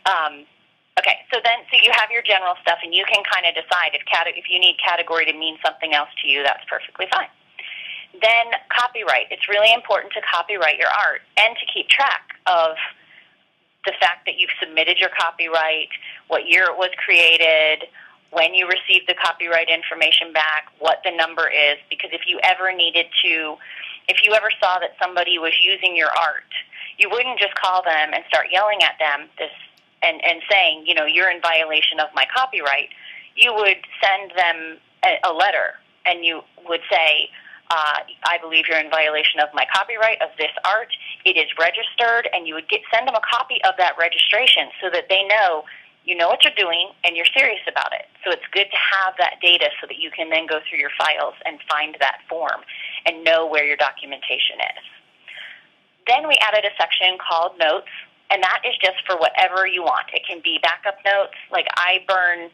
Okay, so you have your general stuff, and you can kind of decide if you need category to mean something else to you, that's perfectly fine. Then copyright. It's really important to copyright your art and to keep track of the fact that you've submitted your copyright, what year it was created, when you received the copyright information back, what the number is, because if you ever saw that somebody was using your art, you wouldn't just call them and start yelling at them and saying, you're in violation of my copyright. You would send them a letter, and you would say, I believe you're in violation of my copyright of this art. It is registered, and you would send them a copy of that registration so that they know you know what you're doing and you're serious about it. So it's good to have that data so that you can then go through your files and find that form and know where your documentation is. Then we added a section called notes, and that is just for whatever you want. It can be backup notes, like I burn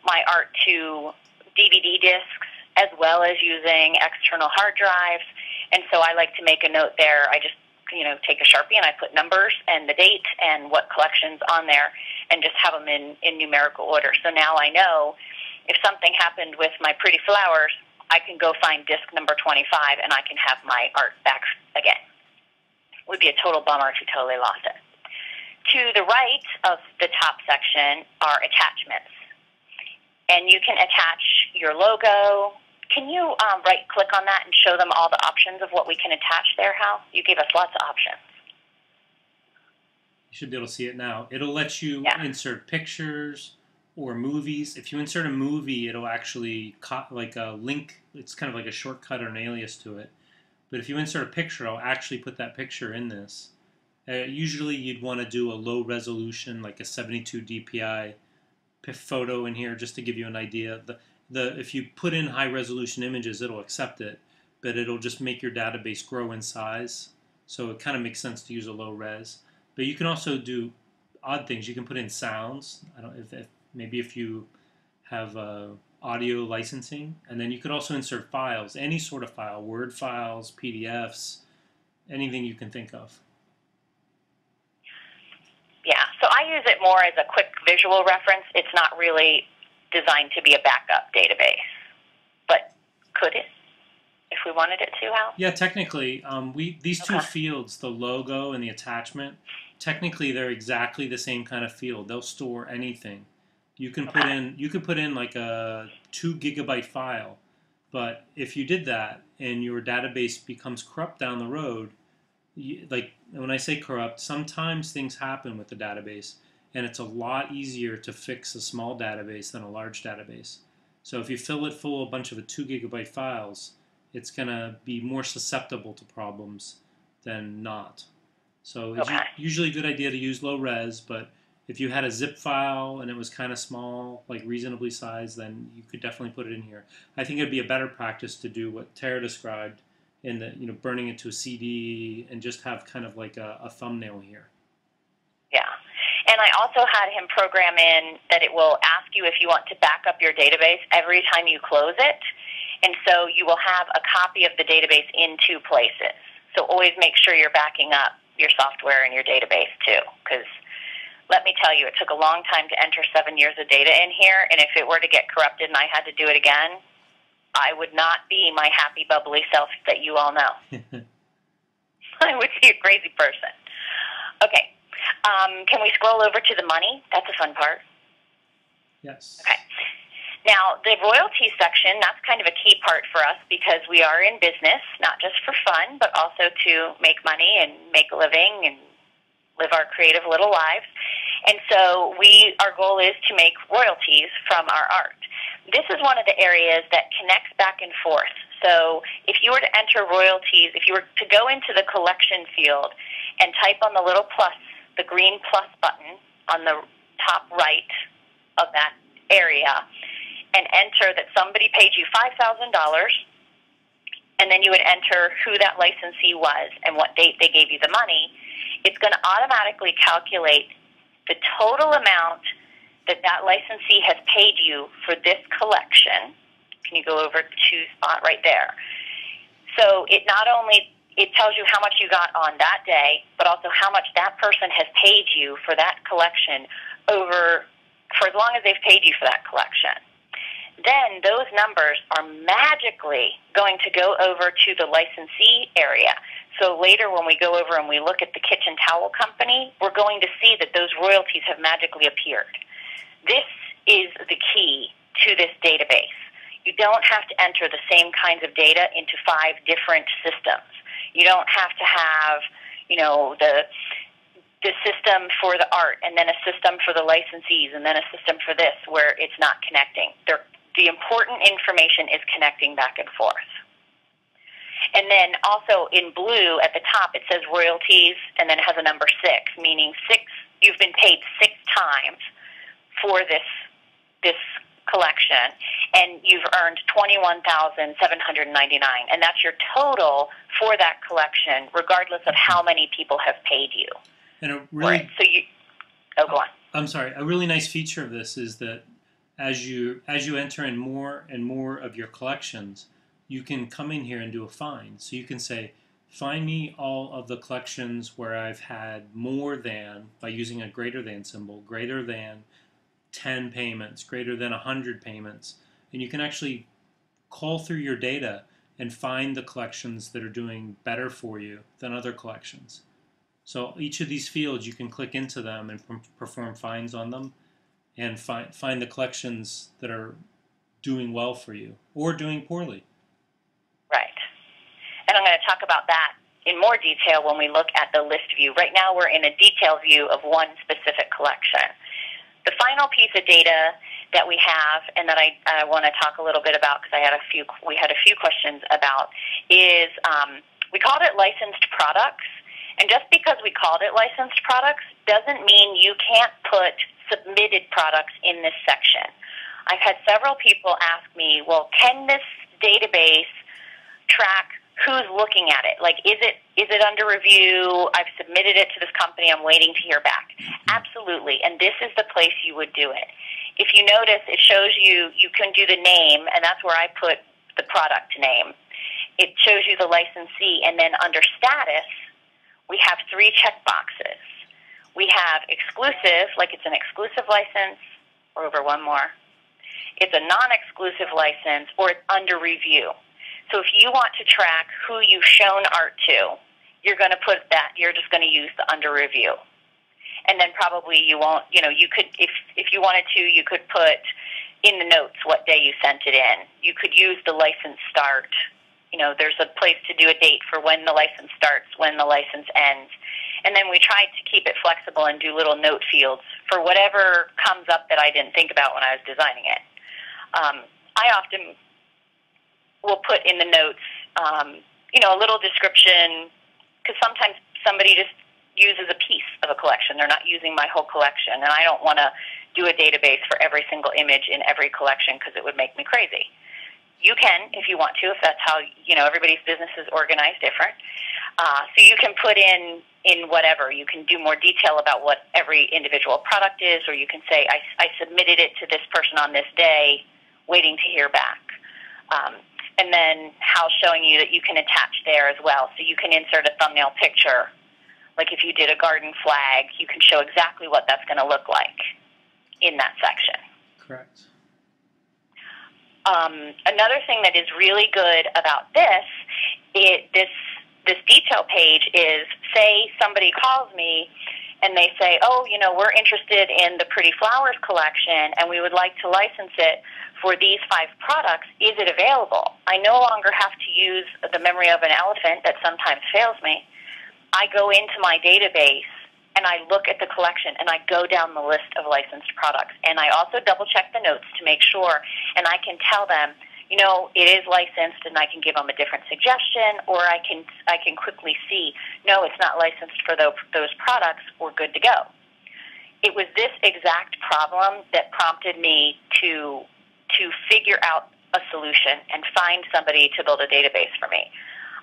my art to DVD discs as well as using external hard drives, and so I like to make a note there. I just take a Sharpie and I put numbers and the date and what collection's on there and just have them in numerical order. So now I know if something happened with my pretty flowers, I can go find disc number 25 and I can have my art back again. It would be a total bummer if you totally lost it. To the right of the top section are attachments. And you can attach your logo. Can you right-click on that and show them all the options of what we can attach there, Hal? You gave us lots of options. You should be able to see it now. It'll let you insert pictures or movies. If you insert a movie, it'll actually like a link. It's kind of like a shortcut or an alias to it. But if you insert a picture, I'll actually put that picture in this. Usually you'd want to do a low resolution, like a 72 DPI photo in here, just to give you an idea. If you put in high resolution images, it'll accept it, but it'll just make your database grow in size. So it kind of makes sense to use a low res. But you can also do odd things. You can put in sounds. Maybe if you have audio licensing, and then you could also insert files, any sort of file, Word files, PDFs, anything you can think of. Yeah, so I use it more as a quick visual reference. It's not really designed to be a backup database, but could it if we wanted it to, Hal? Yeah, technically, these two fields, the logo and the attachment, technically they're exactly the same kind of field. They'll store anything. You can put in like a 2 GB file, but if you did that and your database becomes corrupt down the road, like when I say corrupt, sometimes things happen with the database, and it's a lot easier to fix a small database than a large database. So if you fill it full of a bunch of 2 GB files, it's going to be more susceptible to problems than not. So it's usually a good idea to use low res, but if you had a zip file and it was kind of small, like reasonably sized, then you could definitely put it in here. I think it'd be a better practice to do what Tara described, in the burning it to a CD and just have kind of like a thumbnail here. Yeah, and I also had him program in that it will ask you if you want to back up your database every time you close it, and so you will have a copy of the database in 2 places. So always make sure you're backing up your software and your database too, because let me tell you, it took a long time to enter 7 years of data in here, and if it were to get corrupted and I had to do it again, I would not be my happy, bubbly self that you all know. I would be a crazy person. Okay. Can we scroll over to the money? That's a fun part. Yes. Okay. Now, the royalty section, that's kind of a key part for us because we are in business, not just for fun, but also to make money and make a living and live our creative little lives. And so our goal is to make royalties from our art. This is one of the areas that connects back and forth. So if you were to enter royalties, if you were to go into the collection field and type on the little plus, the green plus button on the top right of that area, and enter that somebody paid you $5,000, and then you would enter who that licensee was and what date they gave you the money, it's going to automatically calculate the total amount that licensee has paid you for this collection. Can you go over to spot right there? So it not only tells you how much you got on that day, but also how much that person has paid you for that collection over for as long as they've paid you for that collection. Then those numbers are magically going to go over to the licensee area. So later when we go over and we look at the kitchen towel company, we're going to see that those royalties have magically appeared. This is the key to this database. You don't have to enter the same kinds of data into 5 different systems. You don't have to have, the system for the art and then a system for the licensees and then a system for this where it's not connecting. The important information is connecting back and forth. And then also in blue at the top it says royalties and then it has a number 6, meaning you've been paid 6 times for this collection, and you've earned $21,799, and that's your total for that collection, regardless of how many people have paid you. And a really, right. Go on. I'm sorry. A really nice feature of this is that as you enter in more and more of your collections, you can come in here and do a find. So you can say, find me all of the collections where I've had more than, by using a greater than symbol, greater than 10 payments, greater than 100 payments, and you can actually call through your data and find the collections that are doing better for you than other collections. So each of these fields, you can click into them and perform finds on them and find the collections that are doing well for you or doing poorly. Right. And I'm going to talk about that in more detail when we look at the list view. Right now we're in a detailed view of one specific collection. The final piece of data that we have, and that I want to talk a little bit about because we had a few questions about, is we called it licensed products. And just because we called it licensed products doesn't mean you can't put submitted products in this section. I've had several people ask me, well, can this database track who's looking at it? Like, is it under review? I've submitted it to this company. I'm waiting to hear back. Absolutely, and this is the place you would do it. If you notice, it shows you can do the name, and that's where I put the product name. It shows you the licensee, and then under status, we have 3 checkboxes. We have exclusive, like it's an exclusive license, or over one more. It's a non-exclusive license, or it's under review. So if you want to track who you've shown art to, you're going to put that, you're just going to use the under review. And then probably you won't, you could, if you wanted to, you could put in the notes what day you sent it in. You could use the license start. There's a place to do a date for when the license starts, when the license ends. And then we tried to keep it flexible and do little note fields for whatever comes up that I didn't think about when I was designing it. I often will put in the notes, a little description, because sometimes somebody just uses a piece of a collection. They're not using my whole collection, and I don't want to do a database for every single image in every collection because it would make me crazy. You can, if you want to, if that's how, everybody's business is organized different. So you can put in whatever. You can do more detail about what every individual product is, or you can say, I submitted it to this person on this day, waiting to hear back. And then Hal's showing you that you can attach there as well. So you can insert a thumbnail picture. Like if you did a garden flag, you can show exactly what that's going to look like in that section. Correct. Another thing that is really good about this detail page is, say somebody calls me and they say, we're interested in the Pretty Flowers collection and we would like to license it for these 5 products. Is it available? I no longer have to use the memory of an elephant that sometimes fails me. I go into my database and I look at the collection and I go down the list of licensed products. And I also double check the notes to make sure, and I can tell them, it is licensed, and I can give them a different suggestion, or I can quickly see, no, it's not licensed for those products, we're good to go. It was this exact problem that prompted me to figure out a solution and find somebody to build a database for me.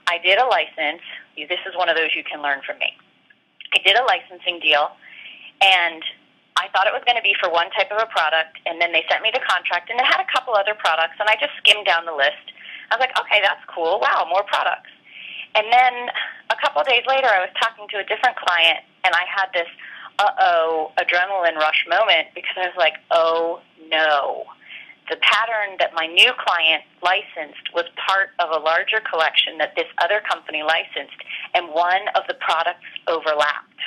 I did a license. This is one of those you can learn from me. I did a licensing deal, and I thought it was going to be for one type of a product, and then they sent me the contract, and it had a couple other products, and I just skimmed down the list. I was like, okay, that's cool. Wow, more products. And then a couple of days later, I was talking to a different client, and I had this uh-oh, adrenaline rush moment, because I was like, oh no. The pattern that my new client licensed was part of a larger collection that this other company licensed, and one of the products overlapped.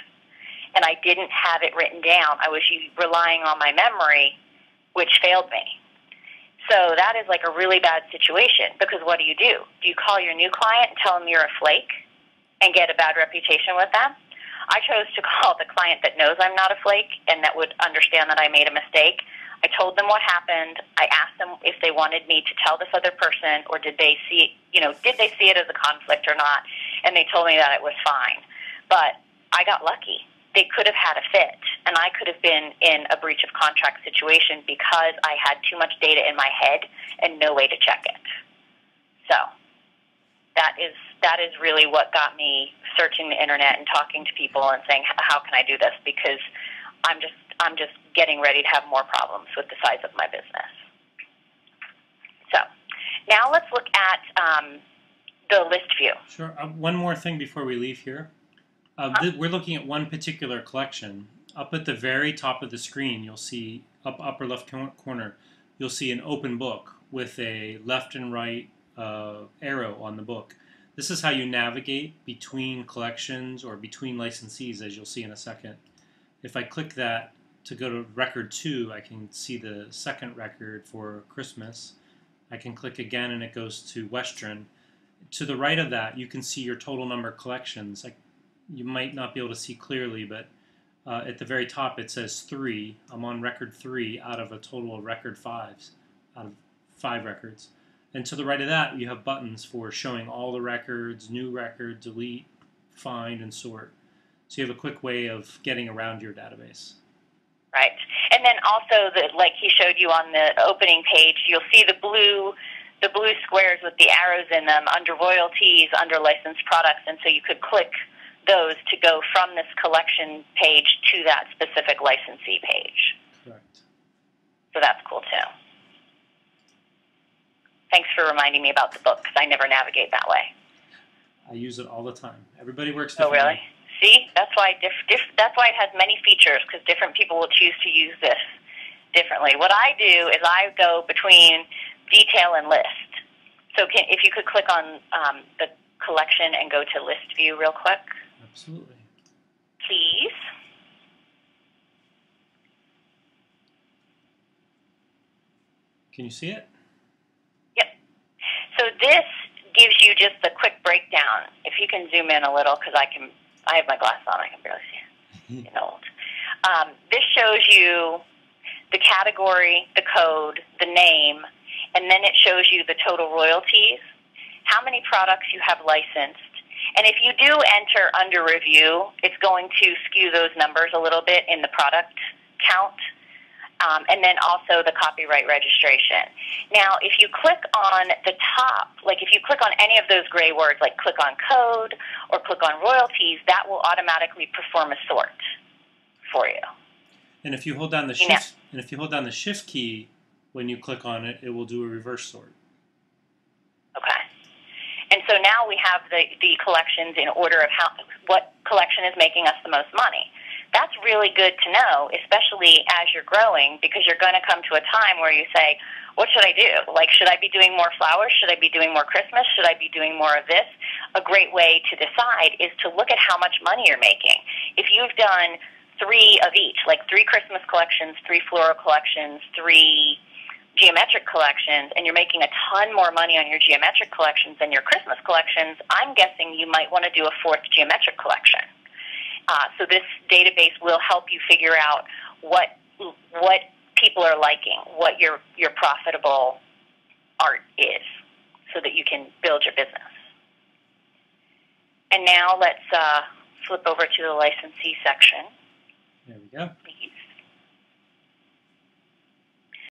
And I didn't have it written down. I was relying on my memory, which failed me. So that is like a really bad situation, because what do? Do you call your new client and tell them you're a flake and get a bad reputation with them? I chose to call the client that knows I'm not a flake and that would understand that I made a mistake. I told them what happened. I asked them if they wanted me to tell this other person, or did they see it as a conflict or not, and they told me that it was fine. But I got lucky. They could have had a fit, and I could have been in a breach of contract situation because I had too much data in my head and no way to check it. So that is really what got me searching the internet and talking to people and saying, how can I do this? Because I'm just getting ready to have more problems with the size of my business. So now let's look at the list view. Sure. One more thing before we leave here. We're looking at one particular collection. Up at the very top of the screen, you'll see, upper left corner, you'll see an open book with a left and right arrow on the book. This is how you navigate between collections or between licensees, as you'll see in a second. If I click that to go to record 2, I can see the second record for Christmas. I can click again and it goes to Western. To the right of that, you can see your total number of collections. You might not be able to see clearly, but at the very top it says 3. I'm on record 3 out of a total of record 5s, out of 5 records. And to the right of that, you have buttons for showing all the records, new record, delete, find, and sort. So you have a quick way of getting around your database. Right. And then also, like he showed you on the opening page, you'll see the blue squares with the arrows in them under royalties, under licensed products, and so you could click those to go from this collection page to that specific licensee page. Correct. So that's cool too. Thanks for reminding me about the book, because I never navigate that way. I use it all the time. Everybody works differently. Oh, really? See, that's why that's why it has many features, because different people will choose to use this differently. What I do is I go between detail and list. So if you could click on the collection and go to list view real quick. Absolutely. Please. Can you see it? Yep. So this gives you just a quick breakdown. If you can zoom in a little, because I have my glasses on, I can barely see it. Getting old. This shows you the category, the code, the name, and then it shows you the total royalties, how many products you have licensed. And if you do enter under review, it's going to skew those numbers a little bit in the product count. And then also the copyright registration. Now, if you click on the top, like if you click on any of those gray words, like click on code or click on royalties, that will automatically perform a sort for you. And if you hold down the shift key when you click on it, it will do a reverse sort. Okay. And so now we have the collections in order of what collection is making us the most money. That's really good to know, especially as you're growing, because you're going to come to a time where you say, what should I do? Like, should I be doing more flowers? Should I be doing more Christmas? Should I be doing more of this? A great way to decide is to look at how much money you're making. If you've done 3 of each, like 3 Christmas collections, 3 floral collections, 3 geometric collections, and you're making a ton more money on your geometric collections than your Christmas collections, I'm guessing you might want to do a 4th geometric collection. So this database will help you figure out what people are liking, what your profitable art is, so that you can build your business. And now let's flip over to the licensee section. There we go.